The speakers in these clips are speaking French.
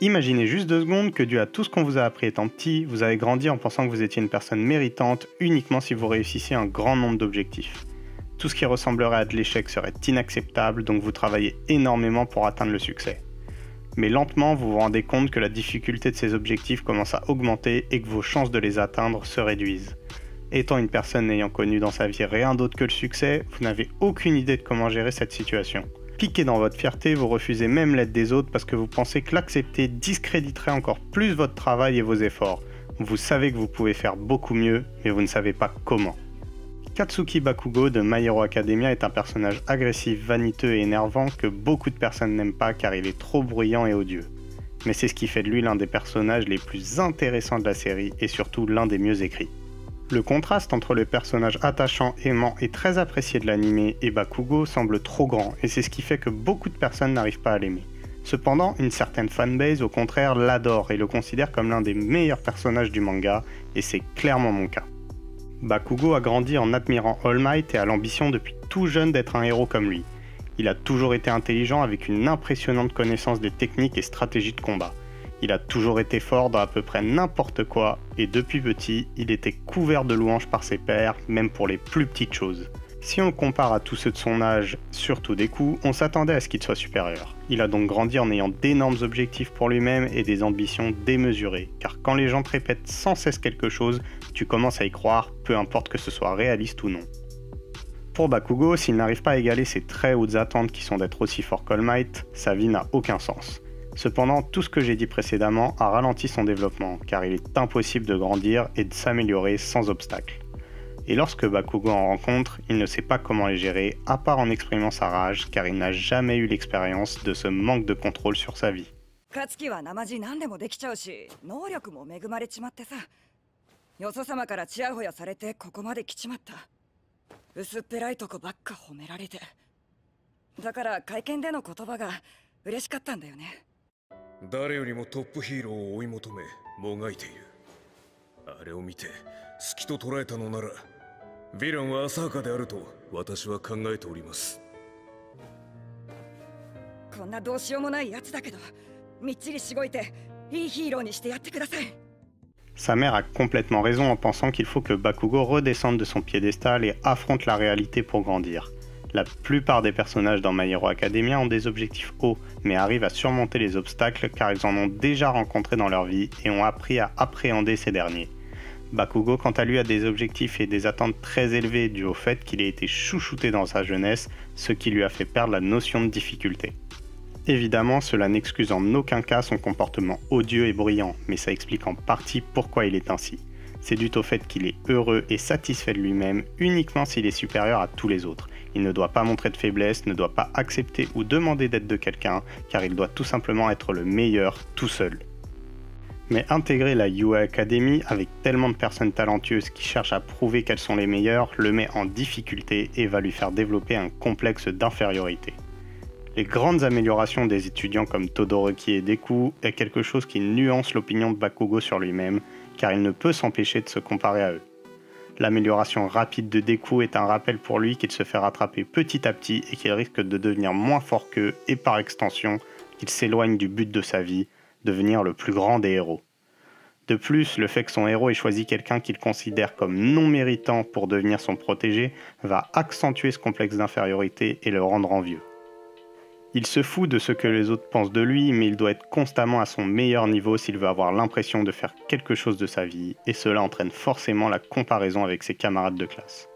Imaginez juste 2 secondes que dû à tout ce qu'on vous a appris étant petit, vous avez grandi en pensant que vous étiez une personne méritante uniquement si vous réussissiez un grand nombre d'objectifs. Tout ce qui ressemblerait à de l'échec serait inacceptable, donc vous travaillez énormément pour atteindre le succès. Mais lentement, vous vous rendez compte que la difficulté de ces objectifs commence à augmenter et que vos chances de les atteindre se réduisent. Étant une personne n'ayant connu dans sa vie rien d'autre que le succès, vous n'avez aucune idée de comment gérer cette situation. Piqué dans votre fierté, vous refusez même l'aide des autres parce que vous pensez que l'accepter discréditerait encore plus votre travail et vos efforts. Vous savez que vous pouvez faire beaucoup mieux, mais vous ne savez pas comment. Katsuki Bakugo de My Hero Academia est un personnage agressif, vaniteux et énervant que beaucoup de personnes n'aiment pas car il est trop bruyant et odieux. Mais c'est ce qui fait de lui l'un des personnages les plus intéressants de la série et surtout l'un des mieux écrits. Le contraste entre le personnage attachant, aimant et très apprécié de l'anime et Bakugo semble trop grand et c'est ce qui fait que beaucoup de personnes n'arrivent pas à l'aimer. Cependant, une certaine fanbase au contraire l'adore et le considère comme l'un des meilleurs personnages du manga et c'est clairement mon cas. Bakugo a grandi en admirant All Might et a l'ambition depuis tout jeune d'être un héros comme lui. Il a toujours été intelligent avec une impressionnante connaissance des techniques et stratégies de combat. Il a toujours été fort dans à peu près n'importe quoi, et depuis petit, il était couvert de louanges par ses pairs, même pour les plus petites choses. Si on le compare à tous ceux de son âge, surtout Deku, on s'attendait à ce qu'il soit supérieur. Il a donc grandi en ayant d'énormes objectifs pour lui-même et des ambitions démesurées, car quand les gens te répètent sans cesse quelque chose, tu commences à y croire, peu importe que ce soit réaliste ou non. Pour Bakugo, s'il n'arrive pas à égaler ses très hautes attentes qui sont d'être aussi fort qu'All Might, sa vie n'a aucun sens. Cependant, tout ce que j'ai dit précédemment a ralenti son développement, car il est impossible de grandir et de s'améliorer sans obstacle. Et lorsque Bakugo en rencontre, il ne sait pas comment les gérer, à part en exprimant sa rage, car il n'a jamais eu l'expérience de ce manque de contrôle sur sa vie. Katsukiは生地何でもできちゃうし、能力も恵まれちまってさ。よそ様からちやほやされてここまで来ちまった。薄っぺらいとこばっか褒められて。だから会見での言葉が嬉しかったんだよね。誰よりもトップヒーローを追い求めもがいている。あれを見て好きと捉えたのならヴィランは浅はかであると私は考えております。こんなどうしようもないやつだけどみっちりしごいていいヒーローにしてやってください。Sa mère a complètement raison en pensant qu'il faut que Bakugo redescende de son piédestal et affronte la réalité pour grandir. La plupart des personnages dans My Hero Academia ont des objectifs hauts, mais arrivent à surmonter les obstacles car ils en ont déjà rencontré dans leur vie et ont appris à appréhender ces derniers. Bakugo, quant à lui, a des objectifs et des attentes très élevés dus au fait qu'il ait été chouchouté dans sa jeunesse, ce qui lui a fait perdre la notion de difficulté. Évidemment, cela n'excuse en aucun cas son comportement odieux et bruyant, mais ça explique en partie pourquoi il est ainsi. C'est dû au fait qu'il est heureux et satisfait de lui-même uniquement s'il est supérieur à tous les autres. Il ne doit pas montrer de faiblesse, ne doit pas accepter ou demander d'aide de quelqu'un, car il doit tout simplement être le meilleur tout seul. Mais intégrer la UA Academy avec tellement de personnes talentueuses qui cherchent à prouver qu'elles sont les meilleures le met en difficulté et va lui faire développer un complexe d'infériorité. Les grandes améliorations des étudiants comme Todoroki et Deku est quelque chose qui nuance l'opinion de Bakugo sur lui-même, car il ne peut s'empêcher de se comparer à eux. L'amélioration rapide de Deku est un rappel pour lui qu'il se fait rattraper petit à petit et qu'il risque de devenir moins fort qu'eux et par extension qu'il s'éloigne du but de sa vie, devenir le plus grand des héros. De plus, le fait que son héros ait choisi quelqu'un qu'il considère comme non méritant pour devenir son protégé va accentuer ce complexe d'infériorité et le rendre envieux. Il se fout de ce que les autres pensent de lui, mais il doit être constamment à son meilleur niveau s'il veut avoir l'impression de faire quelque chose de sa vie, et cela entraîne forcément la comparaison avec ses camarades de classe.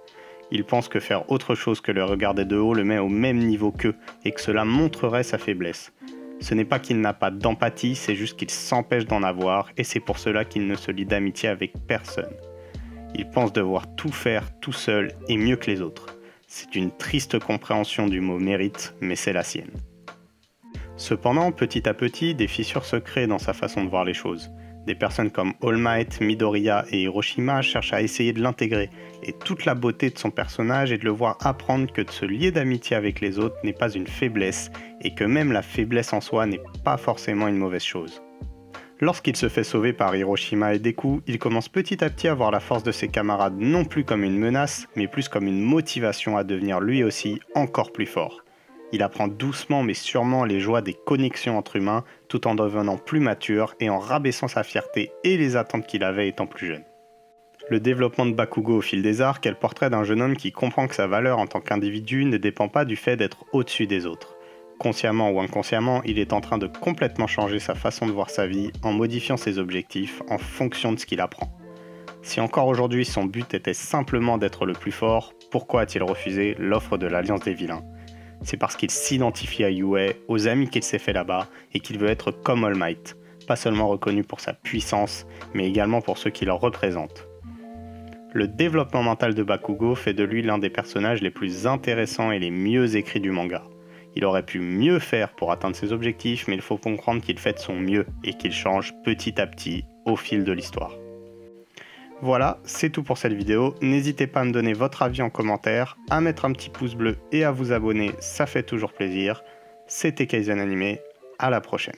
Il pense que faire autre chose que le regarder de haut le met au même niveau qu'eux, et que cela montrerait sa faiblesse. Ce n'est pas qu'il n'a pas d'empathie, c'est juste qu'il s'empêche d'en avoir, et c'est pour cela qu'il ne se lie d'amitié avec personne. Il pense devoir tout faire tout seul et mieux que les autres. C'est une triste compréhension du mot mérite, mais c'est la sienne. Cependant, petit à petit, des fissures se créent dans sa façon de voir les choses. Des personnes comme All Might, Midoriya et Hiroshima cherchent à essayer de l'intégrer, et toute la beauté de son personnage est de le voir apprendre que de se lier d'amitié avec les autres n'est pas une faiblesse, et que même la faiblesse en soi n'est pas forcément une mauvaise chose. Lorsqu'il se fait sauver par Hiroshima et Deku, il commence petit à petit à voir la force de ses camarades non plus comme une menace, mais plus comme une motivation à devenir lui aussi encore plus fort. Il apprend doucement mais sûrement les joies des connexions entre humains, tout en devenant plus mature et en rabaissant sa fierté et les attentes qu'il avait étant plus jeune. Le développement de Bakugo au fil des arcs est le portrait d'un jeune homme qui comprend que sa valeur en tant qu'individu ne dépend pas du fait d'être au-dessus des autres. Consciemment ou inconsciemment, il est en train de complètement changer sa façon de voir sa vie en modifiant ses objectifs en fonction de ce qu'il apprend. Si encore aujourd'hui son but était simplement d'être le plus fort, pourquoi a-t-il refusé l'offre de l'Alliance des Vilains ? C'est parce qu'il s'identifie à Yue, aux amis qu'il s'est fait là-bas, et qu'il veut être comme All Might, pas seulement reconnu pour sa puissance, mais également pour ceux qui le représentent. Le développement mental de Bakugo fait de lui l'un des personnages les plus intéressants et les mieux écrits du manga. Il aurait pu mieux faire pour atteindre ses objectifs, mais il faut comprendre qu'il fait de son mieux et qu'il change petit à petit au fil de l'histoire. Voilà, c'est tout pour cette vidéo. N'hésitez pas à me donner votre avis en commentaire, à mettre un petit pouce bleu et à vous abonner, ça fait toujours plaisir. C'était Kaizen Animé, à la prochaine.